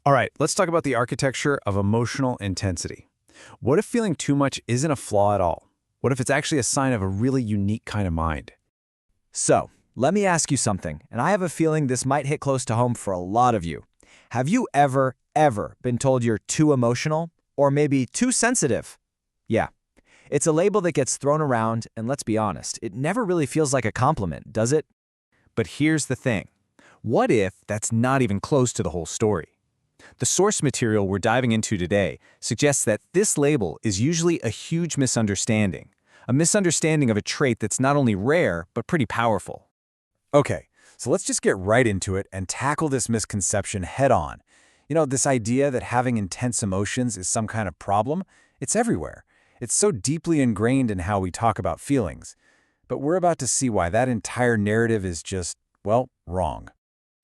All right, let's talk about the architecture of emotional intensity. What if feeling too much isn't a flaw at all? What if it's actually a sign of a really unique kind of mind? So, let me ask you something, and I have a feeling this might hit close to home for a lot of you. Have you ever been told you're too emotional? Or maybe too sensitive? Yeah, it's a label that gets thrown around, and let's be honest, it never really feels like a compliment, does it? But here's the thing. What if that's not even close to the whole story? The source material we're diving into today suggests that this label is usually a huge misunderstanding. A misunderstanding of a trait that's not only rare, but pretty powerful. Okay, so let's just get right into it and tackle this misconception head on. This idea that having intense emotions is some kind of problem, it's everywhere. It's so deeply ingrained in how we talk about feelings. But we're about to see why that entire narrative is just, well, wrong.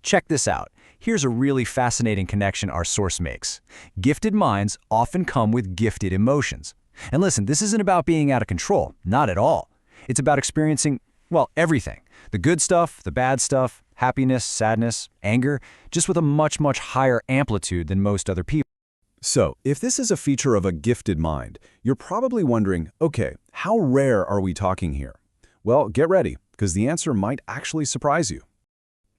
Check this out. Here's a really fascinating connection our source makes. Gifted minds often come with gifted emotions. And listen, this isn't about being out of control, not at all. It's about experiencing, well, everything. The good stuff, the bad stuff, happiness, sadness, anger, just with a much higher amplitude than most other people. So, if this is a feature of a gifted mind, you're probably wondering, okay, how rare are we talking here? Well, get ready, because the answer might actually surprise you.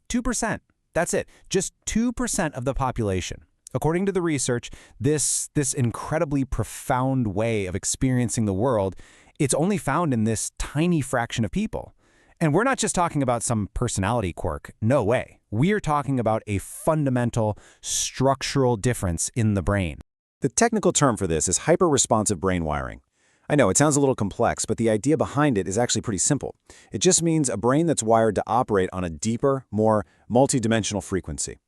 2%. That's it. Just 2% of the population. According to the research, this incredibly profound way of experiencing the world, it's only found in this tiny fraction of people. And we're not just talking about some personality quirk. No way. We're talking about a fundamental structural difference in the brain. The technical term for this is hyper-responsive brain wiring. I know it sounds a little complex, but the idea behind it is actually pretty simple. It just means a brain that's wired to operate on a deeper, more multidimensional frequency.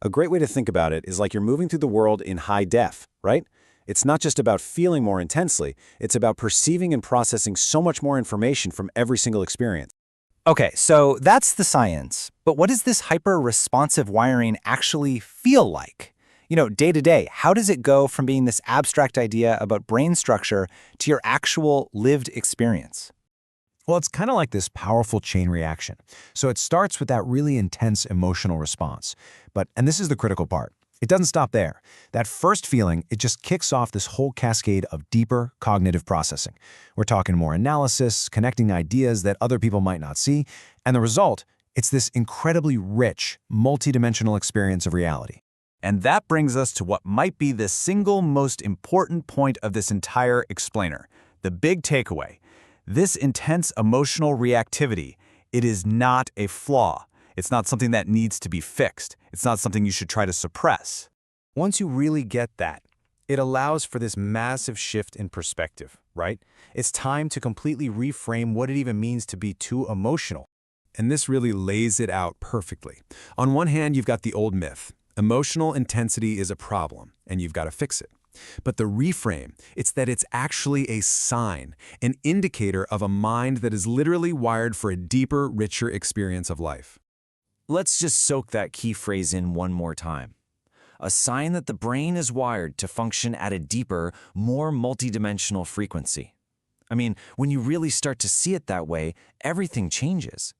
A great way to think about it is like you're moving through the world in high def, right? It's not just about feeling more intensely, it's about perceiving and processing so much more information from every single experience. Okay, so that's the science. But what does this hyper-responsive wiring actually feel like? Day to day, how does it go from being this abstract idea about brain structure to your actual lived experience? Well, it's kind of like this powerful chain reaction. So it starts with that really intense emotional response. And this is the critical part. It doesn't stop there. That first feeling, it just kicks off this whole cascade of deeper cognitive processing. We're talking more analysis, connecting ideas that other people might not see, and the result, it's this incredibly rich, multidimensional experience of reality. And that brings us to what might be the single most important point of this entire explainer, the big takeaway. This intense emotional reactivity, it is not a flaw. It's not something that needs to be fixed. It's not something you should try to suppress. Once you really get that, it allows for this massive shift in perspective, right? It's time to completely reframe what it even means to be too emotional. And this really lays it out perfectly. On one hand, you've got the old myth. Emotional intensity is a problem, and you've got to fix it. But the reframe, it's that it's actually a sign, an indicator of a mind that is literally wired for a deeper, richer experience of life. Let's just soak that key phrase in one more time. A sign that the brain is wired to function at a deeper, more multidimensional frequency. I mean, when you really start to see it that way, everything changes.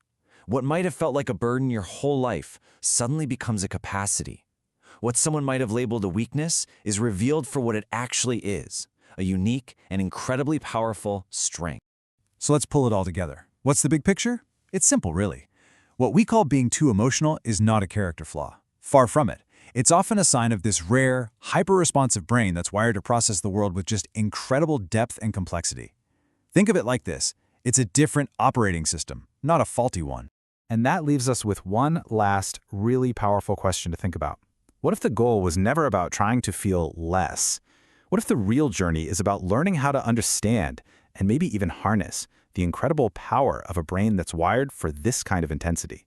What might have felt like a burden your whole life suddenly becomes a capacity. What someone might have labeled a weakness is revealed for what it actually is, a unique and incredibly powerful strength. So let's pull it all together. What's the big picture? It's simple, really. What we call being too emotional is not a character flaw. Far from it. It's often a sign of this rare, hyper-responsive brain that's wired to process the world with just incredible depth and complexity. Think of it like this. It's a different operating system, not a faulty one. And that leaves us with one last, really powerful question to think about. What if the goal was never about trying to feel less? What if the real journey is about learning how to understand, and maybe even harness, the incredible power of a brain that's wired for this kind of intensity?